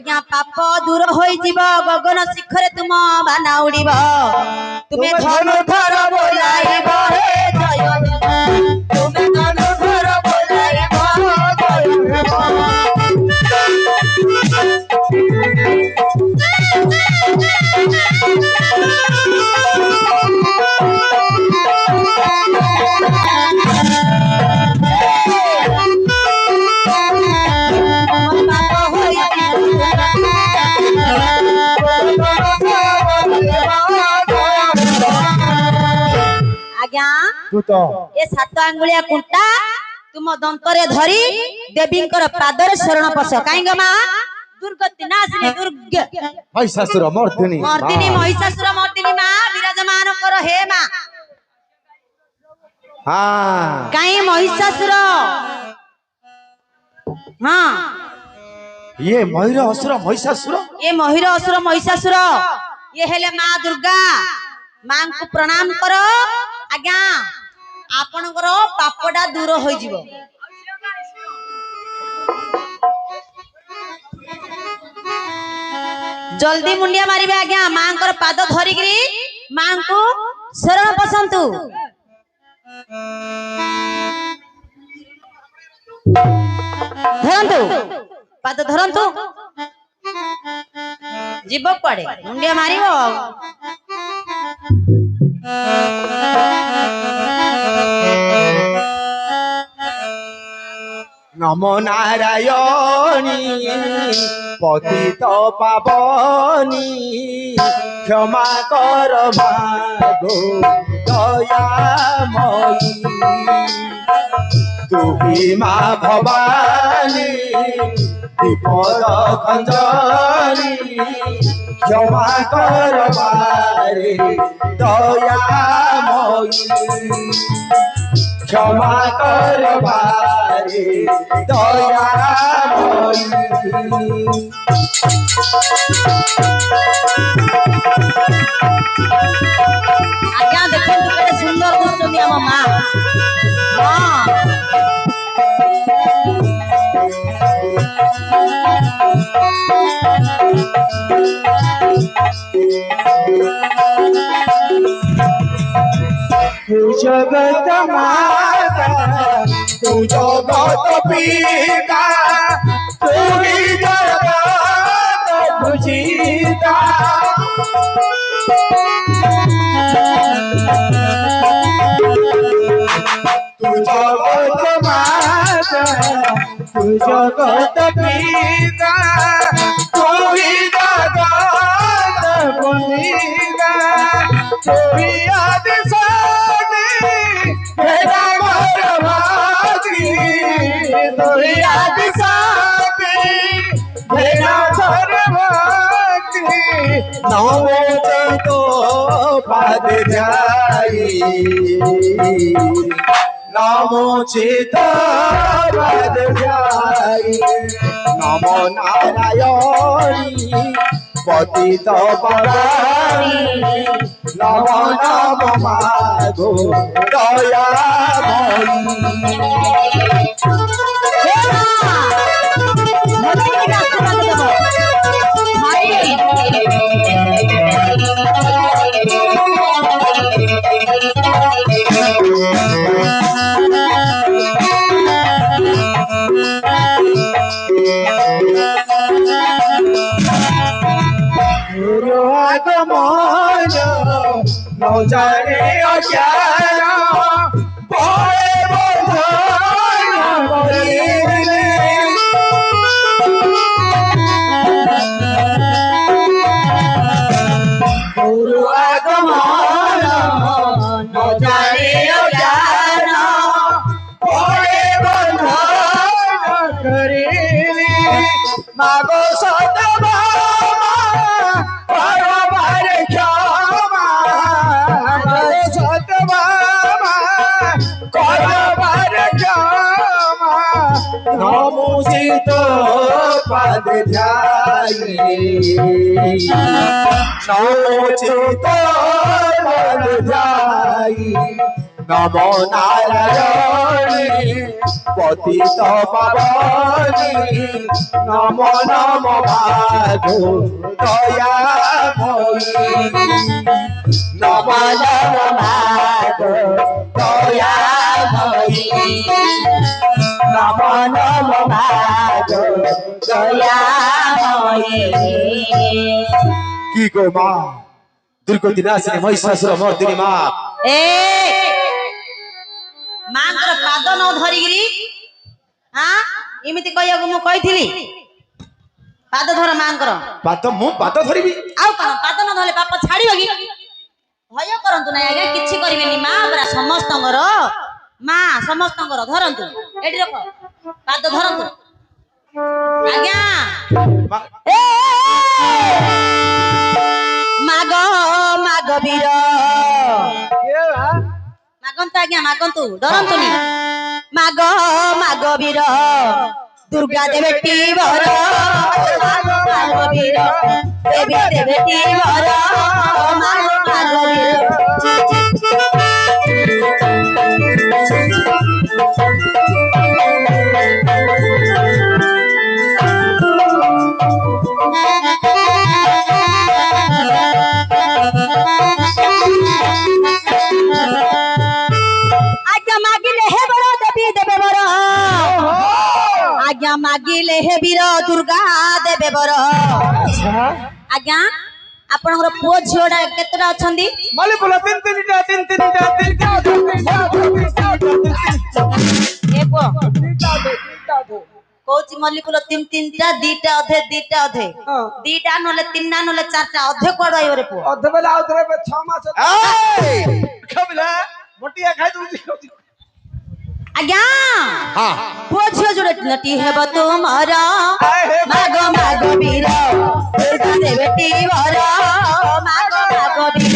आज्ञा पाप दूर होई जीव गगन शिखरे तुम बाना उड़ीब तुमे धनु धर बोलाइब हे जय तुमे धनु धर बोलाइब ये सात आंगुलिया कुंटा तुम दंतरे धरी देवींकर पादरे शरण पस कहीं माँ दुर्गति नाशिनी दुर्ग महिषासुर मर्दिनी मर्दिनी महिषासुर मर्दिनी माँ विराजमान कर हे माँ हाँ कहीं महिषासुर हाँ ये मयूर असुर महिषासुर ये मयूर असुर महिषासुर ये हेले माँ दुर्गा माँ को प्रणाम करो आज्ञा आपनकर पापटा दूर होई जीवो जल्दी मुंडिया मारिबे आज्ञा मांकर पाद धरिकरी मां को शरण पसंतु धरंतु पाद धरंतु जीव पड़े मुंडिया मारिबो नमो नारायणी पतित पावनी क्षमा कर मागो दयामयी तू ही माँ भवानी विपद खंजरी क्षमा कर बारे दयामयी क्षमा कर बारे दयामयी आज्ञा देखो केते सुंदर दिसुनी हम मां तू जगत माता तू जगत पिता तू ही जगत पूजिता तू जगत माता तू जगत पिता तू ही जगत पूजिता तू ही आदि नमो तो पाद ध्याई नमो चित पाद ध्याई नमो नारायणी पतित पावनी नमो नमो मागो दयामयी न जाने अज्ञान भय बंधन करिले गुरु आगमन न जाने अज्ञान भय बंधन करिले मागो सतबा नमोचित पाद ध्याई नमोचित पाद ध्याई नमो नारायणी पतित पावनी नमो नमो भागो दयामयी नमो नमो भागो दयामयी नमो नमो भागो दयामयी की गो माँ दुर्गति नाशिनी महिषासुर मर्दिनी माँ ए मांकर पाद न धरिगिरी हाँ इमिति कहयागु मु कहिथिली पाद धर मांकर पाद धरिबी आउ कौन पाद न धरले पाप छाड़ियो कि भय करंतु ना आगे किछि करिवेनी मां बरा समस्तंगर मां समस्तंगर धरंतु एडी रख पाद धरंतु आज्ञा ए माग वीर मागंतु आज्ञा मागंतु डरंतुनी माग वीर दुर्गा देवती वर माग वीर देवी देवती वर माग वीर आज्ञा मागिले हे वीर दुर्गा देवे बर आज्ञा आपनकर पुओ झियोडा केतरा अछंदी मले बोला तीन ए पुओ कोची मल्ली बोला तीन टा दीटा अधे दीटा नले तीनना नले चारटा अधे कोड आइयो रे पुओ अधे बेला आउतरे 6 मास ए खबला मोटिया खाइ दूची आज्ञा हां पुओ झियो जोड़े नटी हेब तुमरा माग वीर दुर्गा देवती वर माग वीर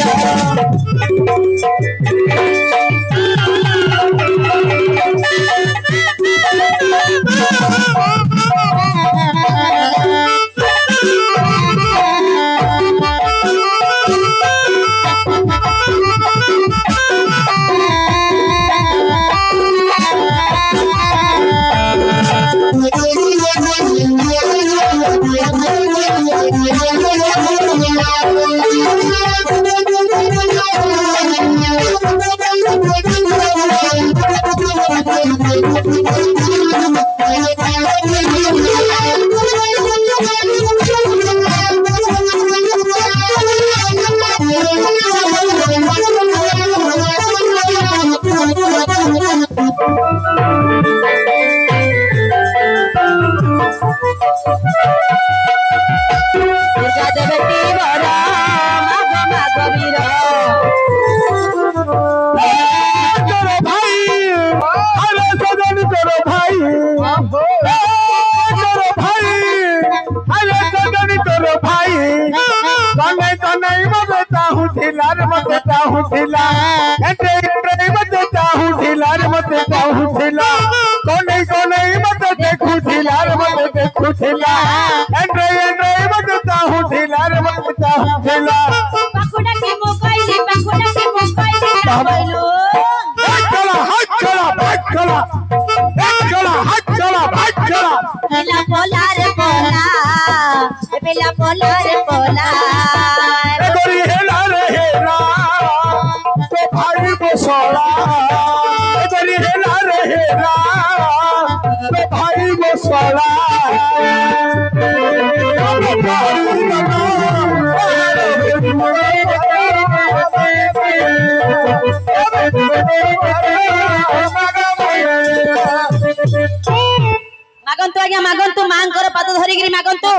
मागंतु आज्ञा मागंतु मांकर पाद धरिगिरी मागंतु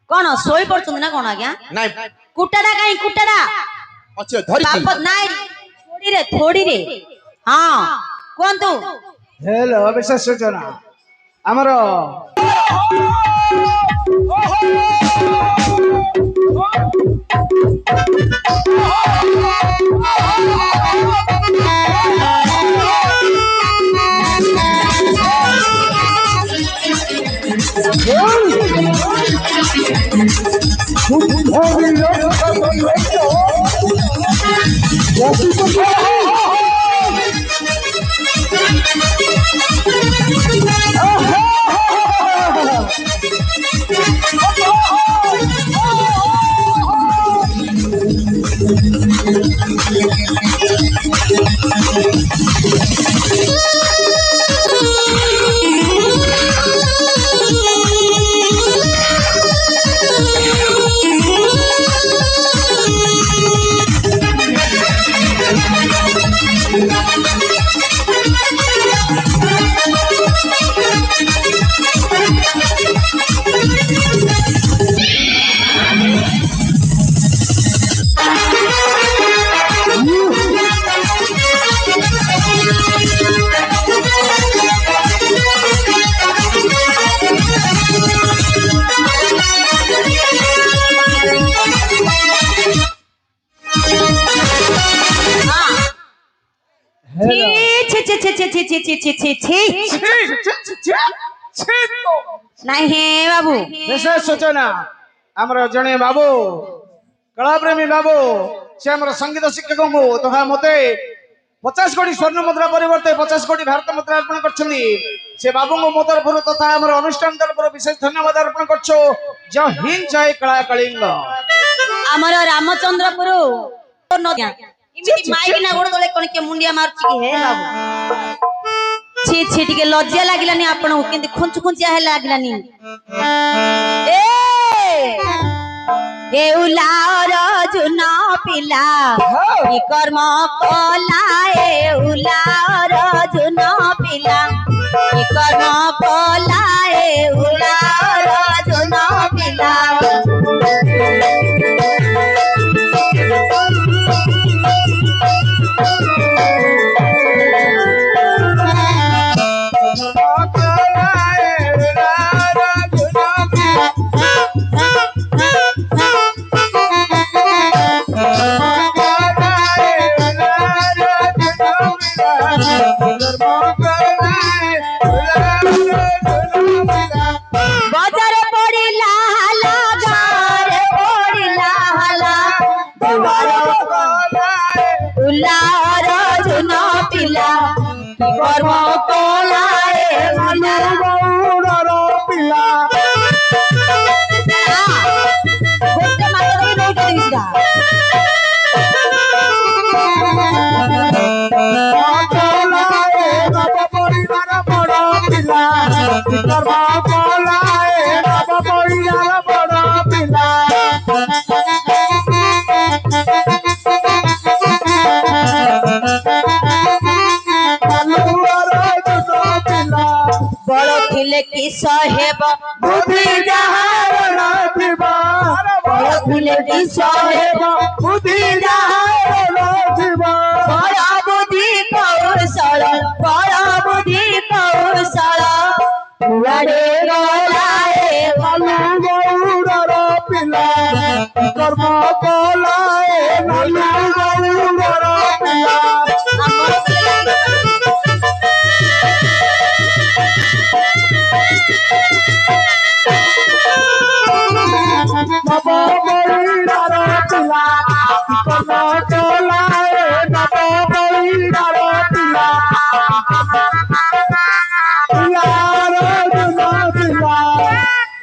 कोन सोई पड़छुन ना कोन आज्ञा नाही कुटाडा काई कुटाडा अच्छा धरिती पाप नाही थोड़ी रे हां कोंतु हेलो विशेष सूचना हमरो ছি ছি ছি ছি ছি नहीं हे बाबू विशेष सूचना आमर जने बाबू कलाप्रेमी बाबू से आमर संगीत शिक्षक को तथा मते 50 कोटी स्वर्ण मुद्रा परिवर्ते 50 कोटी भारत मुद्रा अर्पण करछनी से बाबू को मो तरफ तथा आमर अनुष्ठान तरफ विशेष धन्यवाद अर्पण करछो जय हिंद जय कला कलिंग आमर रामचंद्रपुर इमिति माइक ना गोड़ तले कोन के मुंडिया मारछि कि हे बाबू छी छी टिके लज्जा लागिलानी आपण केंति खुंच खुंचिया हे लागिलानी ए उलार जुना पिला ई कर्म कला ए उलार जुना पिला ई कर्म कला ए उलार जुना पिला साहेब बुद्धि जहार नाथिबा बड़ फुले की साहेब बुद्धि जहार नाथिबा बड़ बुद्धि कौशल उड़े गलाए नलू गौड़र पिला कर्म कलाए नलू गौड़र पिला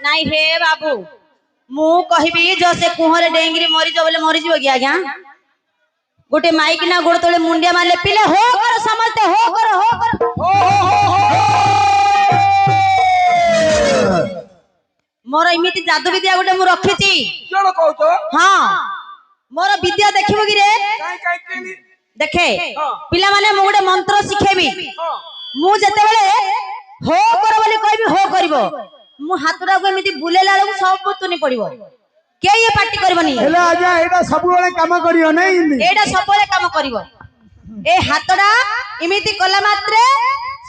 नहीं हे बाबू मु कहबी जो से कुहरे डेंगरी मरी जो बोले मरी जीव गया आज्ञा गोटे माइक ना गोड़ तले मुंडिया मारले पिले हो कर समझते हो कर मोर इमिति जादू विद्या गोटे मु रखिची जण कहतो हां मोर विद्या देखिबो कि रे देखे पिला माने मु गोटे मंत्र सिखेबी मु जते बेले हो कर बोली कहबी हो करबो मु हातरा को एमिति बुलेला लग सब तुनी पड़िबो के ये पार्टी करबनी हेला आजा एटा सब बेले काम करियो नै एटा सब बेले काम करिवो ए हातडा इमिति कला मात्रे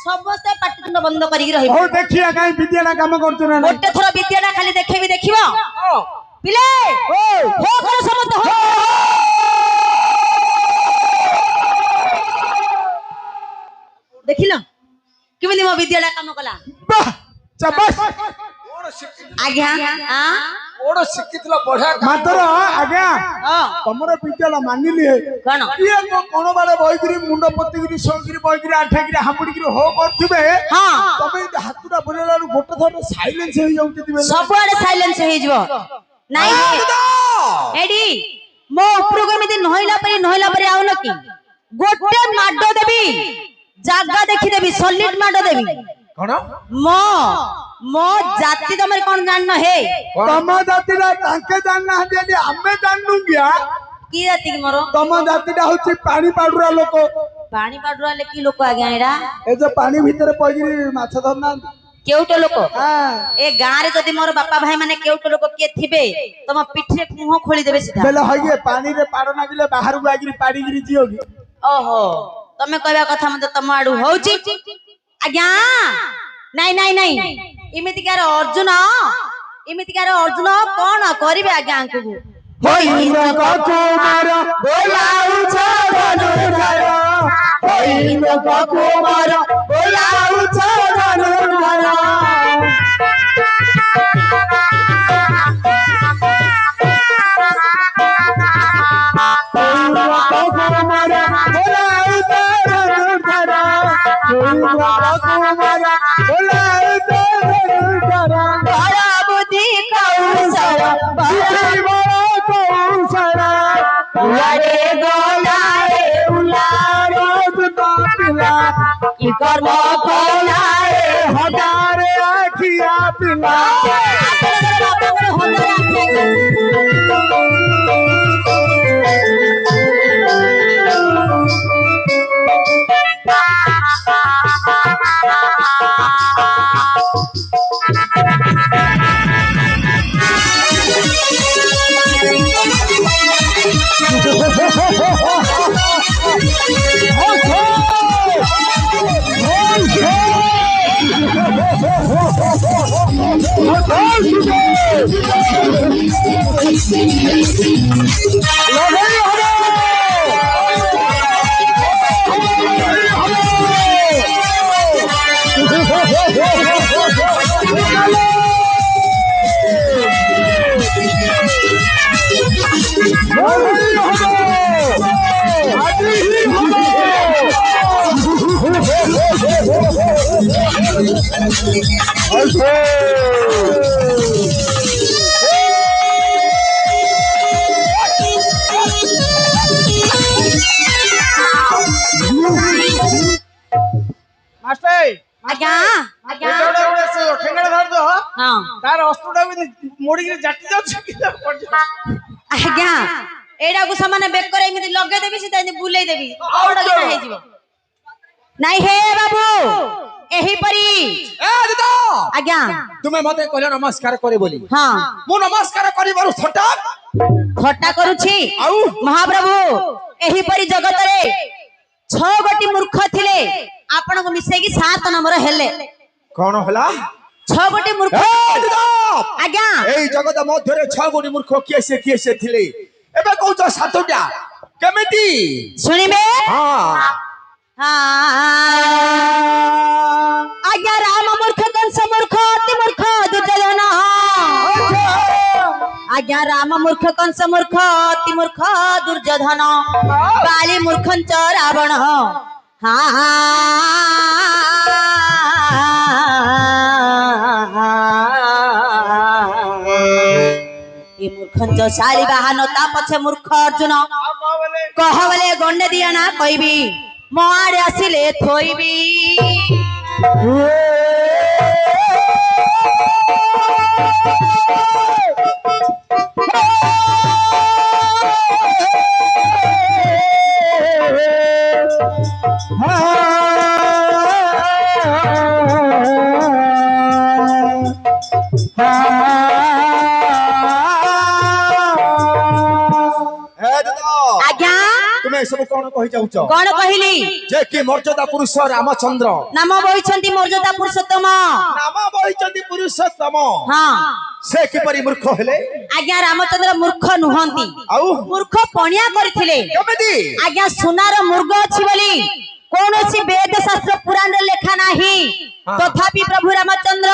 समस्त पाटितुंड बंद करी रहिबो हो देखिया काई विद्याना काम करछु ना गोटे थोर विद्याना खाली देखेबी देखिबो पिले हो कर समस्त हो देखिलो किमिति मो विद्याना काम कला वाह चबस आज्ञा हां ओडो शिखितला बढ़िया मात्र आज्ञा तमरो विद्याला मानिली है कोन ये कोन बारे बहिगिरी मुंड पत्तिगिरी सोगिरी बहिगिरी आठगिरी हामुडिगिरी हो करथिबे हां तबे हातुरा बोलेलानु गोटे थोर साइलेंस हे जाउती दिबे सबआडे साइलेंस हे जिवो नाही एडी मो ऊपर को एमिति नहिला परे आउ न की गोटे माडो देबी जागा देखि देबी सॉलिड माडो देबी कोन मो जाति तमरे कोन जानन हे तम जाति रा ताके जानना हदेली हमें जाननु गया की जाति की मोरो तम जाति रा होची पानी पाडुरा लोक पानी पाडुरा ले की लोक आगे एडा ए जो पानी भीतर पगिरी माछ धरना केउटो लोक ए गां रे जदी मोर बापा भाई माने केउटो लोक के थिबे तम पिठरे मुंह खोली देबे सीधा बेले होइए पानी रे पाड़ नागिले बाहर को आगिरी पाड़ी गिरी जियोगी ओहो तमे कहबा कथा मते तम आडू होउची आज्ञा नहीं इमितिकार अर्जुन कौन करिवे आज्ञा को होई न को कुमार बोलाउ छ धनुधर କୁମାର ବୋଲାଉଛ ଧନୁଧର ବଳ ବୁଦ୍ଧି କୌଶଳ ଉଲାରେ ଗଲାରେ ଉଲାର କି କର୍ମ କଲାରେ ହଜାରେ ଆଖିଆ ପିଲା ଆଜ୍ଞା ଆଜ୍ଞା ଠେଙ୍ଗା ଧରି ଦो ହଁ ତାର ଅସ୍ତ୍ରଟା ବି ମୋଡିକି ଜାଟି ଯାଉଛି ଆଜ୍ଞା ଏଇଟାକୁ ସେମାନେ ବେକରେ ଏମିତି ଲଗେଇଦେବି ସେ ଏମିତି ବୁଲେଇ ଦେବି ହେଇଯିବ ନାଇଁ ହେ ବାବୁ ଏହିପରି ଆଜ୍ଞା ତୁମେ ମତେ କହିଲ ନମସ୍କାର करे बोली ହଁ ମୁଁ ନମସ୍କାର କରିବାରୁ ଥଟା ଥଟ୍ଟା କରୁଛି ଆଉ ମହାପ୍ରଭୁ ଏହିପରି ଜଗତରେ 6 ଗୋଟି ମୂର୍ଖ ଥିଲେ ଆପଣଙ୍କୁ ମିଶେଇକି 7 ନମ୍ବର ହେଲେ କଣ ହେଲା 6 ଗୋଟି ମୂର୍ଖ ଆଜ୍ଞା এই জগତ ମଧ୍ୟରେ 6 ଗୋଟି ମୂର୍ଖ କିଏ ସେ ଥିଲେ ଏବେ କହୁଛ 7ଟା କେମିତି ଶୁଣିବେ ହଁ ଆଜ୍ଞା ରାମ ମୂର୍ଖ କଂସ ମୂର୍ଖ ଅତି ମୂର୍ଖ ଦୁର୍ଯ୍ୟୋଧନ ଆଜ୍ଞା ରାମ ମୂର୍ଖ କଂସ ମୂର୍ଖ ଅତି ମୂର୍ଖ ଦୁର୍ଯ୍ୟୋଧନ ବାଲି ମୂର୍ଖଞ୍ଚ ରାବଣ ଏ ମୂର୍ଖଞ୍ଚ ଶାଳି ବାହାନ ତା ପଛେ ମୂର୍ଖ ଅର୍ଜୁନ କହ ବଲେ ଗଣ୍ଡେ ଦିଆ ନା କହିବି ମୋ ଆଡେ ଆସିଲେ ଥୋଇବି ଆଜ୍ଞା ତୁମେ ସବୁ କଣ କହି ଯାଉଛ କଣ କହିଲି ଯେ କି ମର୍ଯ୍ୟାଦା ପୁରୁଷ ରାମଚନ୍ଦ୍ର ନାମ ବହିଛନ୍ତି ମର୍ଯ୍ୟାଦା ପୁରୁଷୋତ୍ତମ ନାମ ବହିଛନ୍ତି ପୁରୁଷୋତ୍ତମ ହଁ ସେ କିପରି ମୂର୍ଖ ହେଲେ ଆଜ୍ଞା ରାମଚନ୍ଦ୍ର ମୂର୍ଖ ନୁହନ୍ତି ଆଉ ମୂର୍ଖ ପଣିଆ କରିଥିଲେ କେମିତି ଆଜ୍ଞା ସୁନାର ମୃଗ ଅଛି ବୋଲି କୌଣସି ବେଦ ଶାସ୍ତ୍ର ପୁରାଣରେ ଲେଖା ନାହିଁ ତଥାପି ପ୍ରଭୁ ରାମଚନ୍ଦ୍ର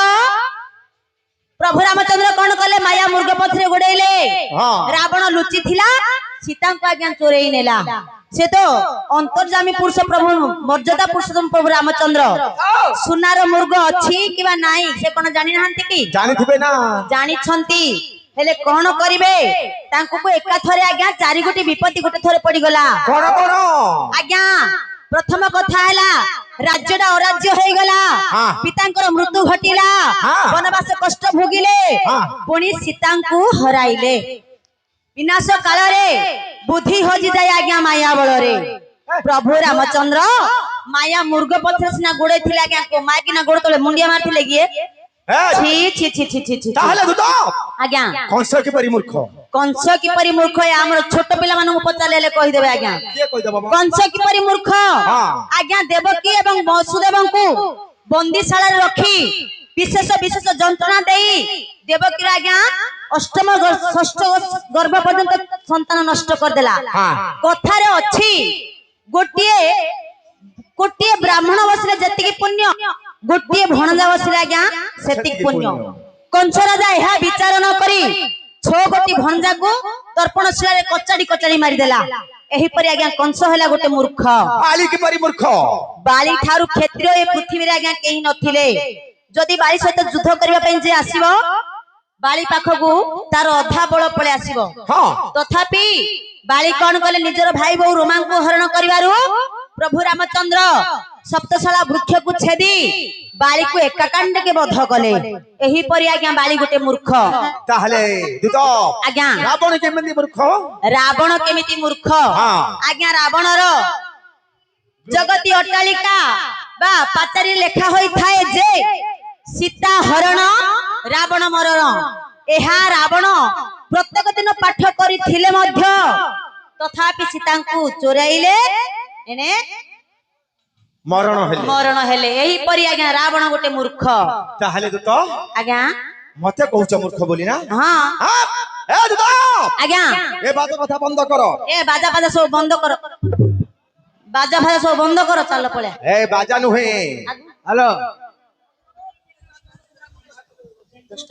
କଣ କଲେ ମାୟା ମୃଗ ପଛରେ ଗୋଡେଇଲେ ରାବଣ ଲୁଚି ଥିଲା ସୀତାଙ୍କୁ ଆଜ୍ଞା ଚୋରେଇ ନେଲା से तो अंतर्जामी पुरुष प्रभु मर्यादा पुरुषोत्तम प्रभु रामचंद्र सुनार मुर्ग अच्छी किबा नाही से कोन जानि नाहंती की जानि थिबे ना जानि छंती हेले कोन करिवे तांको को एका थरे आज्ञा चारि गोटी विपत्ति गोटे थरे पड़ी गला कोन कोन आज्ञा प्रथम कथा हैला राज्यडा अराज्य होई गला पितांकर मृत्यु घटिला वनवास कष्ट भोगिले पुणी सीतांको हराइले विनाश काल रे बुद्धि होजी जाय आज्ञा माया बल रे प्रभु रामचंद्र माया मुर्ग पथर सिना गोड़े थिले आज्ञा को माय किना गोड़ तले मुंडिया मारथिले गिए छी छी छी छी छी छी ताहले दुतो आज्ञा कंस की परि मूर्ख हमर छोट पिला मानु पचाले कहि देबे आज्ञा के कहि देबो कंस की परि मूर्ख आज्ञा देवकी एवं वसुदेव को बंदीशाला रे रखी विशेष विशेष जंत्रणा देई देवकी आज्ञा अष्टम षष्ठ गर्भ पर्यंत संतान नष्ट कर देला कथा रे अछि गोटिए ଗୋଟିଏ ବ୍ରାହ୍ମଣ ବସିଲେ ଯେତିକି ପୁଣ୍ୟ ଗୋଟିଏ ଭଣଜା ବସିଲେ ଆଜ୍ଞା ସେତିକି ପୁଣ୍ୟ। କଂସ ରାଜା ଏହା ବିଚାର ନ କରି 6 ଗୋଟି ଭଣଜାକୁ ଦର୍ପଣ ଶିଳାରେ କଚାଡି କଚାଡି ମାରିଦେଲା। ଏହିପରି ଆଜ୍ଞା କଂସ ହେଲା ଗୋଟେ ମୂର୍ଖ। ବାଳି କିପରି ମୂର୍ଖ? ବାଳି ଠାରୁ କ୍ଷତ୍ରିୟ ଏ ପୃଥିବୀରେ ଆଜ୍ଞା କେହି ନଥିଲେ। ଯଦି ବାଳି ସହିତ ଯୁଦ୍ଧ କରିବା ପାଇଁ ଯେ ଆସିବ ବାଳି ପାଖକୁ ତାର ଅଧା ବଳ ପଳେଇ ଆସିବ। ହଁ ତଥାପି ବାଳି କଣ କଲେ ନିଜର ଭାଇ ବୋଉ ରୋମାଙ୍କୁ ହରଣ କରିବାରୁ ପ୍ରଭୁ ରାମଚନ୍ଦ୍ର ସପ୍ତଶାଳା ବୃକ୍ଷକୁ ଛେଦି ବାଳିକୁ ଏକାକାଣ୍ଡକେ ବଧ କଲେ। ଏହିପରି ଆଜ୍ଞା ବାଳି ଗୋଟେ ମୂର୍ଖ। ତାହେଲେ ଦୂତ ଆଜ୍ଞା ରାବଣ କେମିତି ମୂର୍ଖ? ରାବଣ କେମିତି ମୂର୍ଖ? ଆଜ୍ଞା ରାବଣର ଜଗତି ଅଟ୍ଟାଳିକା ବା ପାଚେରୀ ଲେଖା ହୋଇଥାଏ ଯେ ସୀତା ହରଣ ରାବଣ ମରଣ। ଏହା ରାବଣ ପ୍ରତ୍ୟେକ ଦିନ ପାଠ କରିଥିଲେ ମଧ୍ୟ ତଥାପି ସୀତାଙ୍କୁ ଚୋରାଇଲେ ଏଣେ ମରଣ ହେଲେ। ଏହିପରି ଆଜ୍ଞା ରାବଣ ଗୋଟେ ମୂର୍ଖ। ତାହେଲେ ଦୂତ ଆଜ୍ଞା ମତେ କହୁଛ ମୂର୍ଖ ବୋଲି ନା? ହଁ ଏ ଦୂତ ଆଜ୍ଞା ଏ ବାଦ କଥା ବନ୍ଦ କର। ଏ ବାଜା ଫାଜା ସବୁ ବନ୍ଦ କର। ବାଜା ଫାଜା ସବୁ ବନ୍ଦ କର। ଚାଲ ପଳେଆ। ଏ ବାଜା ନୁହେଁ। ହ୍ୟାଲୋ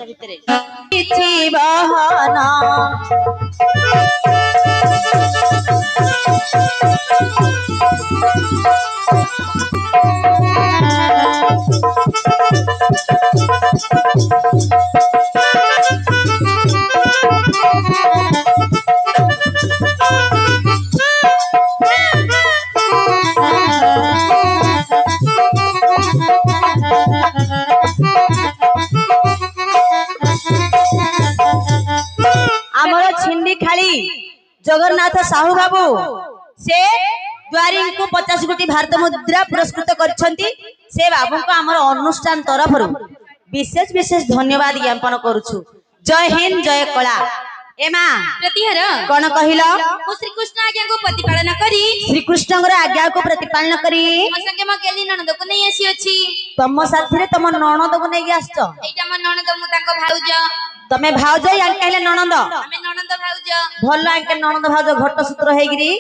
ଭିତରେ କିଛି ବହନ ଆମର ଛିଣ୍ଡି ଖାଳି ଜଗନ୍ନାଥ ସାହୁ ବାବୁ ସେ ଦ୍ୱାରୀଙ୍କୁ 50 କୋଟି ଭାରତ ମୁଦ୍ରା ପୁରସ୍କୃତ କରିଛନ୍ତି। ସେ ବାବୁଙ୍କୁ ଆମର ଅନୁଷ୍ଠାନ ତରଫରୁ ବିଶେଷ ବିଶେଷ ଧନ୍ୟବାଦ ଜ୍ଞାପନ କରୁଛୁ। ଜୟ ହିନ୍ଦ ଜୟ କଳା। ଏମା ପ୍ରତିହାର କଣ କହିଲ? ମୁଁ ଶ୍ରୀକୃଷ୍ଣ ଆଜ୍ଞାକୁ ପ୍ରତିପାଳନ କରି ଶ୍ରୀକୃଷ୍ଣଙ୍କର ଆଜ୍ଞାକୁ ପ୍ରତିପାଳନ କରି ମୋ ସାଙ୍ଗେ ମୋ ଗେଲି ନଣନ୍ଦକୁ ନେଇ ଆସିଅଛି। ତମ ସାଥିରେ ତମ ନଣନ୍ଦକୁ ନେଇକି ଆସିଛ? ଏଇଟା ମୋ ନଣନ୍ଦ, ମୁଁ ତାଙ୍କ ଭାଉଜ। ତମେ ଭାଉଜ ୟାଙ୍କେ ହେଲେ ନଣନ୍ଦ। ଆମେ ନଣନ୍ଦ ଭାଉଜ। ଭଲ ୟାଙ୍କେ ନଣନ୍ଦ ଭାଉଜ ଘଟ ସୂତ୍ର ହେଇକିରି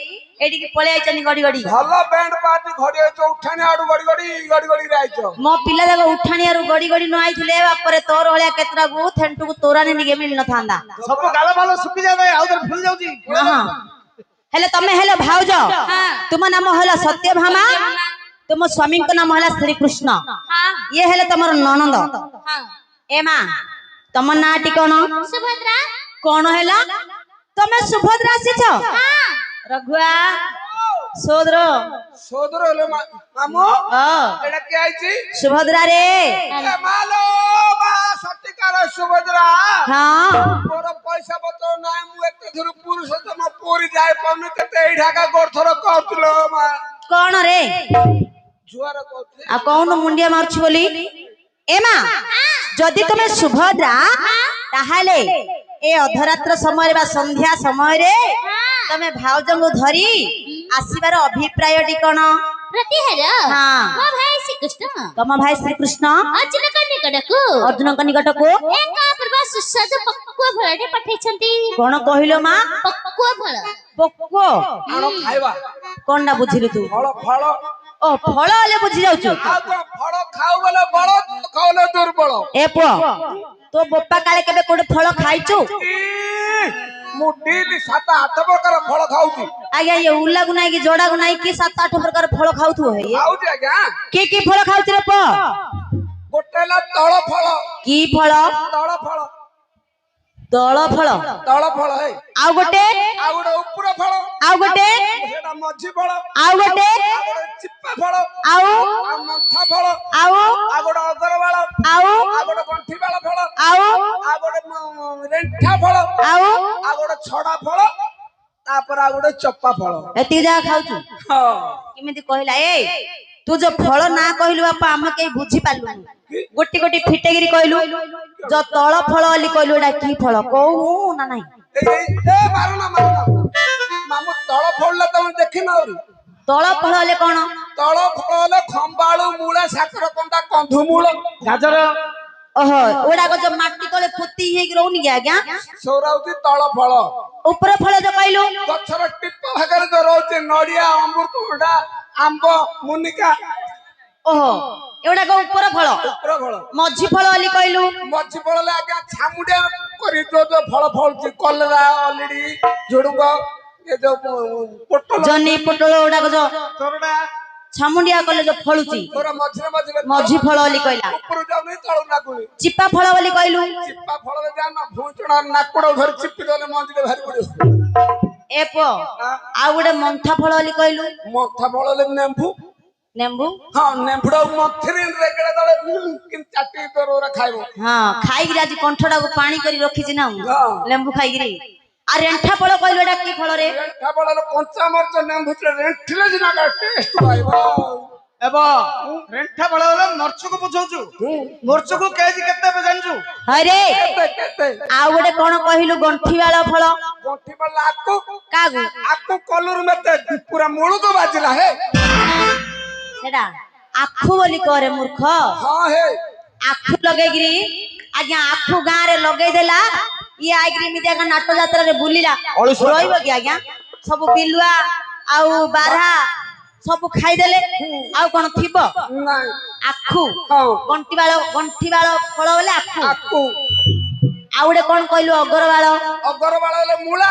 ଏଠିକି ପଳେଇ ଆଇଛନ୍ତି ଗଡି ଗଡି। ଭଲ ବ୍ୟାଣ୍ଡ ପାର୍ଟି ଘଡି ଆଇଛ ଉଠାଣି ଆଡୁ ଗଡି ଗଡି ଆଇଛ। ମୋ ପିଲା ଯାକ ଉଠାଣିଆରୁ ଗଡି ଗଡି ନ ଆଇଥିଲେ ବାପରେ ତୋର ଭଳିଆ କେତେଟାକୁ ଥେଣ୍ଟୁକୁ ତୋରାନି ନିକେ ମିଳିନଥାନ୍ତା। ସବୁ ଗାଲ ଫାଲ ଶୁଖି ଯାଏ ଆଉ ଥରେ ଫୁଲି ଯାଉଛି। ହେଲେ ତମେ ହେଲେ ଭାଉଜ। ତୁମ ନାମ ହେଲା ସତ୍ୟଭାମା, ତୁମ ସ୍ୱାମୀଙ୍କ ନାମ ହେଲା ଶ୍ରୀକୃଷ୍ଣ। ଇଏ ହେଲେ ତମର ନଣନ୍ଦ। ଏ ମା ତମ ନାଁଟି କଣ? ସୁଭଦ୍ରା। କଣ ହେଲା? ତମେ ସୁଭଦ୍ରା ଆସିଛ? ରଘୁଆ ସୋଦର ସୋଦର ହେଲେ ମାମୁ ଏଟା କିଏ ଆଇଛି? ସୁଭଦ୍ରା ରେ। ଏ ମାଲୋ ମା ସତିକାର ସୁଭଦ୍ରା। ହଁ ମୋର ପଇସା ପତ୍ର ନାହିଁ, ମୁଁ ଏତେ ଥର ପୁରୁଷ ତମ ପୁରୀ ଯାଇ ପାରୁନି। କେତେ ଏଇଠାକା ଗୋରଥର କହୁଥିଲ ମା। କଣ ରେ? ଜୁଆର କହୁଥିଲି। ଆଉ କହୁନୁ ମୁଣ୍ଡିଆ ମାରୁଛି ବୋଲି। ଏ ମା ଯଦି ତମେ ସୁଭଦ୍ରା ତାହେଲେ ଏ ଅଧରାତ୍ର ସମୟରେ ବା ସନ୍ଧ୍ୟା ସମୟରେ ତମେ ଭାଉଜଙ୍କୁ ଧରି ଆସିବାର ଅଭିପ୍ରାୟଟି କଣ? ପ୍ରତିହାର ମୋ ଭାଇ ଶ୍ରୀକୃଷ୍ଣ ତମ ଭାଇ ଶ୍ରୀକୃଷ୍ଣ ଅର୍ଜୁନଙ୍କ ନିକଟକୁ ଏକ ଅପୂର୍ବ ସୁସ୍ୱାଦୁ ପକ୍ୱ ଫଳଟେ ପଠେଇଛନ୍ତି। କଣ କହିଲ ମା? ପକ୍ୱ ଫଳ। ପକ୍ୱ ଆଣ ଖାଇବା। କଣଟା ବୁଝିଲୁ ତୁ? ଫଳ ଫଳ। ଓ ଫଳ ହେଲେ ବୁଝି ଯାଉଛୁ। ଆଉ କଣ ଫଳ ଖାଉ ବୋଲେ ବଳ, ଖାଉଲେ ଦୁର୍ବଳ। ଏ ପୁଅ ତୋ ବୋପା କାଳେ କେବେ କୋଉଠି ଫଳ ଖାଇଛୁ? ମୁଁ ଡେଲି 7-8 ପ୍ରକାର ଫଳ ଖାଉଛି। ଆଜ୍ଞା ଇଏ ଉଲାକୁ ନାଇଁ କି ଜୋଡାକୁ ନାଇଁ କି 7-8 ପ୍ରକାର ଫଳ ଖାଉଥିବ। ଖାଉଛି ଆଜ୍ଞା। କି ଫଳ ଖାଉଛୁ ରେ ପୁଅ? ଗୋଟେ ହେଲା ତଳ ଫଳ। କି ଫଳ? ତଳ ଫଳ। ଦଳ ଫଳ। ତଳ ଫଳ ହେ। ଆଉ ଗୋଟେ ଉପର ଫଳ। ଆଉ ଗୋଟେ ସେଟା ମଝି ଫଳ। ଆଉ ଗୋଟେ ଚିପା ଫଳ। ଆଉ ମନ୍ଥା ଫଳ। ଆଉ ଗୋଟେ ଅଗରବାଳ। ଆଉ ଗୋଟେ ଗଣ୍ଠିବାଳ ଫଳ। ଆଉ ଗୋଟେ ରେଣ୍ଠା ଫଳ। ଆଉ ଗୋଟେ ଛଡା ଫଳ। ତାପରେ ଆଉ ଗୋଟେ ଚପା ଫଳ। ଏତିକି ଯାହା ଖାଉଛୁ? କେମିତି କହିଲା? ଏ ତୁ ଯୋଉ ଫଳ ନା କହିଲୁ ବାପା ଆମେ କେହି ବୁଝି ପାରିଲୁନି। ଗୋଟି ଗୋଟି ଫିଟେକିରି କହିଲୁ। ଯୋଉ ତଳ ଫଳ ବୋଲି କହିଲୁ ଏଟା କି ଫଳ କହୁ ନା ନାହିଁ? ମାମୁ ତଳ ଫଳ ତମେ ଦେଖିନ? ତଳ ଫଳ ହେଲେ କଣ? ତଳ ଫଳ ହେଲେ ଖମ୍ବାଳୁ, ମୂଳା, ସାକର କଣ୍ଟା, କନ୍ଧୁମୂଳ, ଗାଜର। ଓହୋ ଓଡାକ ଯୋଉ ମାଟି ତଳେ ପୋତି ହେଇକି ରହୁନି କି ଆଜ୍ଞା, ସେଗୁରା ହଉଛି ତଳ ଫଳ। ଉପର ଫଳ ଯୋଉ କହିଲୁ ଗଛର ଟିପ ଭାଗରେ ଯୋଉ ରହୁଛି ନଡିଆ, ଅମୃତଭଣ୍ଡା, आंब मुनिका ओहो एवडा को ऊपर फल प्रबल मझी फल वाली कहलु मझी फल आज्ञा छामुडिया करी जो फल फल कलरा अलरेडी झुडुंग ये जो पोटल जनी पोटल ओडा को जो तोरडा छामुंडिया कले जो फळुची तोरा मझिरे मझिरे मझी फल वाली कहला ऊपर जाउनी तळु नाकुनी चिपा फल वाली कहलु चिप्पा फल रे जाना भूचणा नाकुड़ धर चिप्पी देले मंजिले भारी पड़ियो एपो आ गुडे मंथा फल वाली कहलु मथा फल ले नेंबू नेंबू हां नेंबुडा मथरिन रेगडा दले किन चाटी तोरा खाइबो हां खाई गिरा जी कंठडा को पानी करी रखी छी ना हां लेंबू खाई गिरी आ रेंठा फल कहलु एडा की फल रे रेंठा फल कंचा मरच नेंबू रेंठिले जिना का टेस्ट पाइबो एबो रेंठा बळा मरच को बुझौछु मरच को केजी केते पे जानछु अरे केते आ गुडे कोन कहलु गंठी वाला फल गोठी वाला आकु कागु आकु कलर में पूरा मुळु को बाजिला हे सेडा आखु बोली करे मूर्ख हां हे आखु लगे गिरी आज्ञा आखु गां रे लगे देला ये आइग्री मिदिया का नाटो यात्रा रे बुलिला रोइबो कि आज्ञा सब बिलुआ आउ बारहा सब खाई देले आउ कोन थिबो नहीं आखु हां गंठी वाला फल बोले आखु आकु आउडे कोन कहलु अगर वाला ले मूला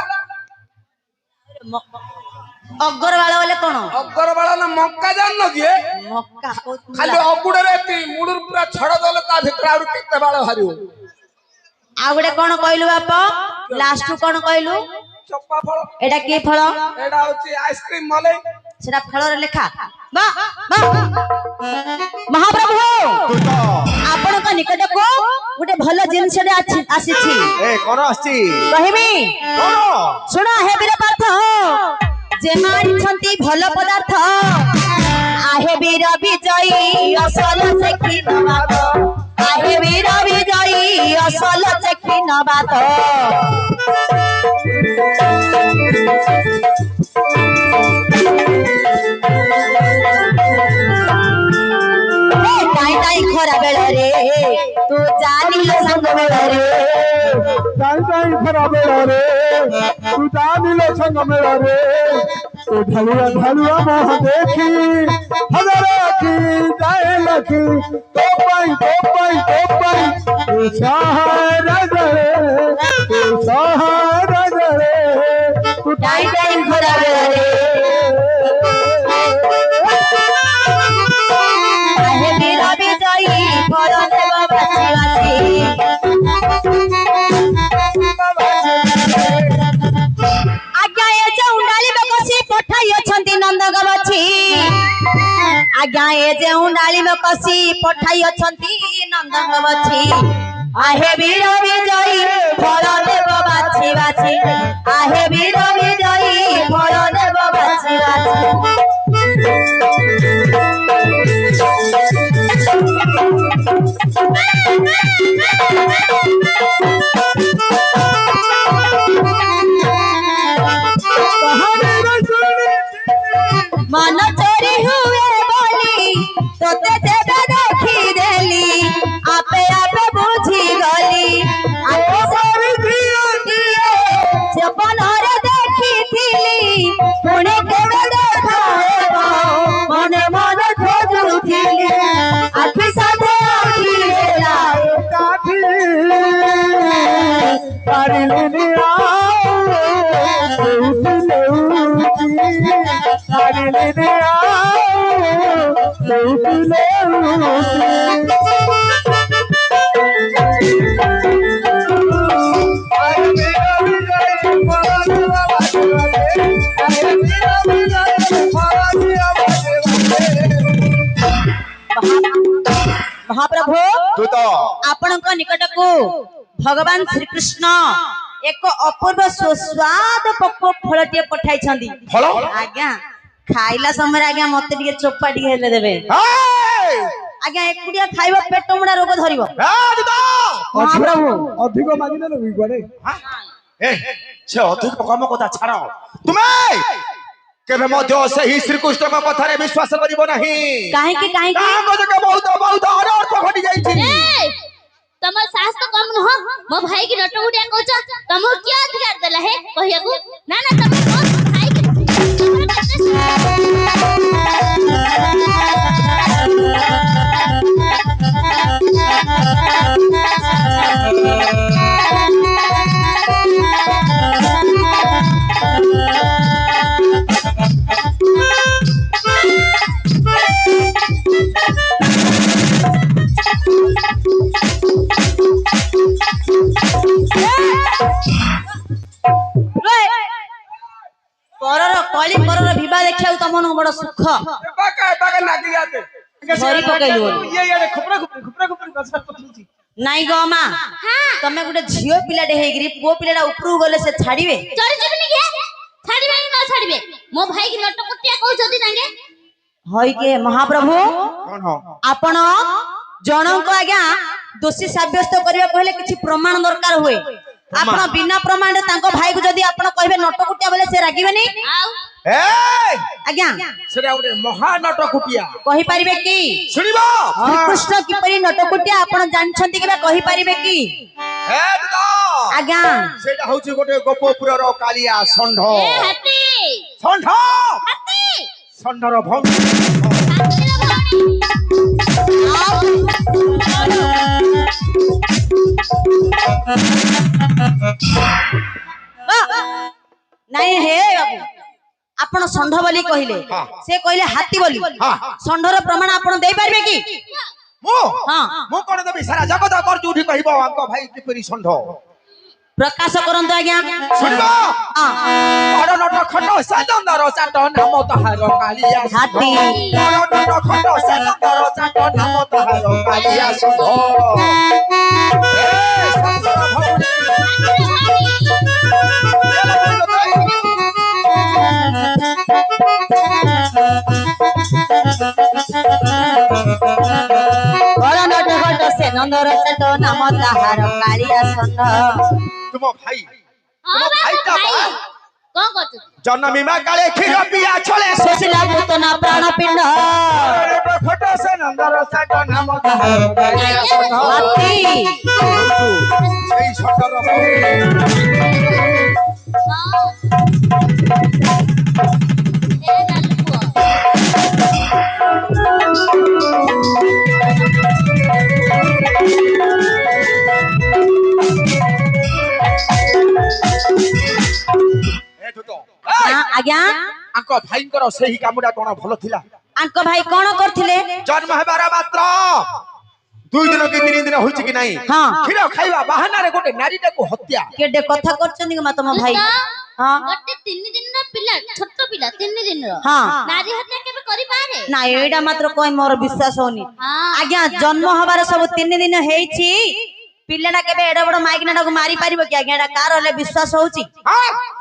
अगर वाला बोले कोन अगर वाला ना मक्का जान न दिए मक्का खाली अगुडे रे ती मुडुर पूरा छड़ दले ता भीतर आउर केते बाळ हारियो आउडे कोन कहलु बाप लास्ट कोन कहलु चप्पा फल एडा की फल एडा होची आइसक्रीम मलाई सेडा फल रे लेखा बा महाप्रभु आपण का निकट को गुटे भलो जिंस रे आसी छी ए कोन आसी कहिबी कोन सुना हे वीर पार्थ जे मारी छंती भलो पदार्थ आहे वीर विजयी असल सेखी नबात आहे वीर विजयी असल सेखी नबात टाई खरा बेल रे तू जानिल संग बेल रे टाई खरा बेल रे तू जानिल संग मेरा रे तो ढलुआ ढलुआ मोह देखी हजारा की जाए लखी तो पाई तू सहारा रे तू सहारा रे तू टाई खरा बेल रे आहे वीर विजयी फल देव बासी आज्ञा ए जे उंडाली बकसी पठाई अछंती नंदग बछि आज्ञा ए जे उंडाली बकसी पठाई अछंती नंदग बछि आहे वीर विजयी फल देव बासी आहे वीर विजयी फल देव बासी मन चोरी हुए बोली तोते देवे देखी देली आपे आपे बुझी गली आपे सारी दिए जपन रे देखी थीली पुणे केवे देखा मने मन खोजुथिली आखि साथे आखि हेला काठी पारिलिनी महाप्रभु तू तो आपण निकट को भगवान श्री कृष्ण एक अपूर्व सुस्वाद पक्व फलटे पठाई छंदी फल आज्ञा खाइला समय आज्ञा मते टिके चोपा टिके हेले देबे आज्ञा एकुडिया खाइबो पेट मुडा रोग धरिबो महाप्रभु अधिक मागिने न गडे ए से अधिक काम कथा छाड़ तुमे केबे मध्य से ही श्री कृष्ण का कथा रे विश्वास करिवो नाही काहे की काम जके बहुत अर्थ घटी जाई छी ए तमर साहस तो कम न हो मो भाई की नटो उडिया कहछ तमो क्या अधिकार देला है कहिया को ना ना तम भाई के କଳି ପରର ବିବାହ ଦେଖିବାକୁ ତମମାନଙ୍କୁ ବଡ ସୁଖ ବାକା ନାଗି ଯାତେ ଧରି ପକେଇଲୁ ବୋଲି। ଇଏ ଖୁପରା କଥା ପଛୁଛି ନାଇଁ ଗো ମା ତମେ ଗୋଟେ ଝିଅ ପିଲାଟେ ହେଇକିରି ପୁଅ ପିଲାଟା ଉପରକୁ ଗଲେ ସେ ଛାଡିବେ ଚଳି ଯିବିନି କି ଛାଡ଼ିବେ କି ନ ଛାଡ଼ିବେ ମୋ ଭାଇ କି ନଟକୁଟିଆ କହୁଛନ୍ତି ତାଙ୍କେ ହଇ କେ ମହାପ୍ରଭୁ କଣ ଆପଣ ଜଣଙ୍କ ଆଜ୍ଞା ଦୋଷୀ ସାବ୍ୟସ୍ତ କରିବାକୁ ହେଲେ କିଛି ପ୍ରମାଣ ଦରକାର ହୁଏ ଆପଣ ବିନା ପ୍ରମାଣରେ ତାଙ୍କ ଭାଇକୁ ଯଦି ଆପଣ କହିବେ ନଟକୁଟିଆ ବୋଲେ ସେ ରାଗିବେନି ଆଉ ଆଜ୍ଞା ସେଟା ଗୋଟେ ମହାନଟ କୁଟିଆ କହିପାରିବେ କି ଶୁଣିବ ଶ୍ରୀକୃଷ୍ଣ କିପରି ନଟକୁଟିଆ ଆପଣ ଜାଣିଛନ୍ତି କିମ୍ବା କହିପାରିବେ କି ଆଜ୍ଞା ସେଇଟା ହଉଛି ଗୋଟେ ଗୋପପୁରର କାଳିଆ ଷଣ୍ଢ ଏ ହାତୀ ଷଣ୍ଢ ହାତୀ ଷଣ୍ଢର ଭଉଣୀ ହାତୀର ଭଉଣୀ ନାଇଁ ହେ ବାବୁ ଆପଣ ଷଣ୍ଢ ବୋଲି କହିଲେ ସେ କହିଲେ ହାତୀ ବୋଲି ଷଣ୍ଢର ପ୍ରମାଣ ଆପଣ ଦେଇପାରିବେ କି ମୁଁ କଣ ଦେବି ସାରା ଜଗତ କର ଯୋଉଠି କହିବ ଆଙ୍କ ଭାଇ କିପରି ଷଣ୍ଢ ପ୍ରକାଶ କରନ୍ତୁ ଆଜ୍ଞା ଶୁଣିବ ବଡ ନଟ ଖଣ୍ଡ ସାଦନ୍ଦର ଚାଟ ନାମ ତାହାର କାଳିଆ ହାତୀ ବଡ ନଟ ଖଣ୍ଡ ସାଦନ୍ଦର ଚାଟ ନାମ ତାହାର କାଳିଆ ଷଣ୍ଢ ଷଣ୍ଢର ଭଉଣୀ ବଳ ନଟ ଘଟ ସେ ନନ୍ଦର ଚାଟ ନାମ ତାହାର କାଳିଆ ଷଣ୍ଢ ତୁମ ଭାଇ ହଁ ବା ଭାଇଟା ଭାଇ ବା କଣ କରୁଛୁ ଜନ୍ମୀମା କାଳେ କ୍ଷୀର ପିଆ ଛଳେ ଶୋଷିଲା ପୁତନା ପ୍ରାଣ ପିଣ୍ଡ ଖଟ ସେ ନନ୍ଦର ଚାଟ ନାମ ତାହାର କାଳିଆ ଷଣ୍ଢ ହାତୀ ସେଇ ଷଣ୍ଢର ଭଉଣୀ ହଁ ଏ ନାଲୁ ପୁଅ ଆଜ୍ଞା ଆଙ୍କ ଭାଇଙ୍କର ସେହି କାମଟା କଣ ଭଲ ଥିଲା ଆଙ୍କ ଭାଇ କଣ କରିଥିଲେ ଜନ୍ମ ହେବାର ମାତ୍ର 2 ଦିନ କି 3 ଦିନ ହୋଇଛି କି ନାହିଁ ହଁ। କ୍ଷୀର ଖାଇବା ବାହାନାରେ ଗୋଟେ ନାରୀଟାକୁ ହତ୍ୟା କେଡେ କଥା କରୁଛନ୍ତି କି ମା ତମ ଭାଇ ହଁ ଗୋଟେ 3 ଦିନର ପିଲା ଛୋଟ ପିଲା 3 ଦିନର ହଁ ନାରୀ ହତ୍ୟା କେବେ କରିପାରେ ନାଇଁ ଏଇଟା ମାତ୍ର କହି ମୋର ବିଶ୍ୱାସ ହଉନି ହଁ ଆଜ୍ଞା ଜନ୍ମ ହବାର ସବୁ 3 ଦିନ ହେଇଛି ପିଲାଟା କେବେ ଏଡ ବଡ ମାଇକିନାଟାକୁ ମାରି ପାରିବ କି ଆଜ୍ଞା ଏଟା କାର ହେଲେ ବିଶ୍ୱାସ ହଉଛି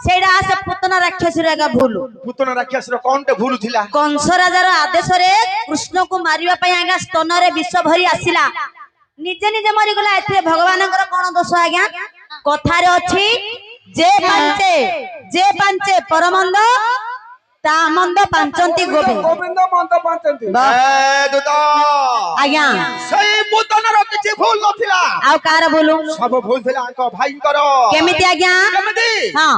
ସେଇଟା ସେ ପୁତନା ରାକ୍ଷସୀର ଏକା ଭୁଲ ପୁତନା ରାକ୍ଷସର କଣଟେ ଭୁଲ ଥିଲା କଂସ ରାଜାର ଆଦେଶରେ କୃଷ୍ଣକୁ ମାରିବା ପାଇଁ ଆଜ୍ଞା ସ୍ତନରେ ବିଷ ଭରି ଆସିଲା ନିଜେ ନିଜେ ମରିଗଲା ଏଥିରେ ଭଗବାନଙ୍କର କଣ ଦୋଷ ଆଜ୍ଞା କଥାରେ ଅଛି ଯେ ପାଞ୍ଚେ ପରମନ୍ଦ ତା ମନ୍ଦ ପାଞ୍ଚନ୍ତି ଗୋବିନ୍ଦ ମନ୍ଦ ପାଞ୍ଚନ୍ତି ଆଜ୍ଞା ସେଇ ପୁତନାର କିଛି ଭୁଲ ନଥିଲା ଆଉ କାର ଭୁଲ ସବୁ ଭୁଲ ଥିଲା ଆଙ୍କ ଭାଇଙ୍କର କେମିତି ଆଜ୍ଞା କେମିତି ହଁ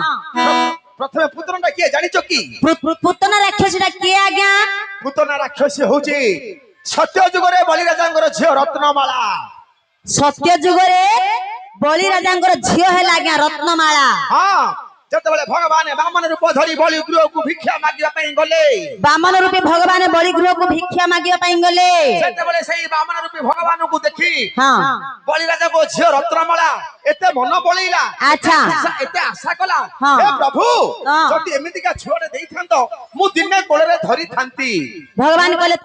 ପ୍ରଥମେ ପୁତନାଟା କିଏ ଜାଣିଛ କି ପୁତନା ରାକ୍ଷସୀଟା କିଏ ଆଜ୍ଞା ପୁତନା ରାକ୍ଷସୀ ହଉଛି ସତ୍ୟ ଯୁଗରେ ବଳିରାଜାଙ୍କର ଝିଅ ରତ୍ନମାଳା ସତ୍ୟ ଯୁଗରେ ବଳି ରାଜାଙ୍କର ଝିଅ ହେଲା ଆଜ୍ଞା ରତ୍ନମାଳା ହଁ ଯେତେବେଳେ ଭଗବାନ ବାମନ ରୂପ ଧରି ବଳି ଗୃହକୁ ଭିକ୍ଷା ମାଗିବା ପାଇଁ ଗଲେ ବାମନ ରୂପୀ ଭଗବାନ ବଳି ଗୃହକୁ ଭିକ୍ଷା ମାଗିବା ପାଇଁ ଗଲେ ସେତେବେଳେ ସେଇ ବାମନ ରୂପୀ ଭଗବାନଙ୍କୁ ଦେଖି ହଁ ବଳିରାଜାଙ୍କ ଝିଅ ରତ୍ନମାଳା ଏତେ ମନ ବଳେଇଲା ଆଚ୍ଛା ଏତେ ଆଶା କଲା ହଁ। ହେ ପ୍ରଭୁ ହଁ। ଯଦି ଏମିତିକା ଝିଅଟେ ଦେଇଥାନ୍ତ ମୁଁ ଦିନେ କୋଳରେ ଧରିଥାନ୍ତି ଭଗବାନ କହିଲେ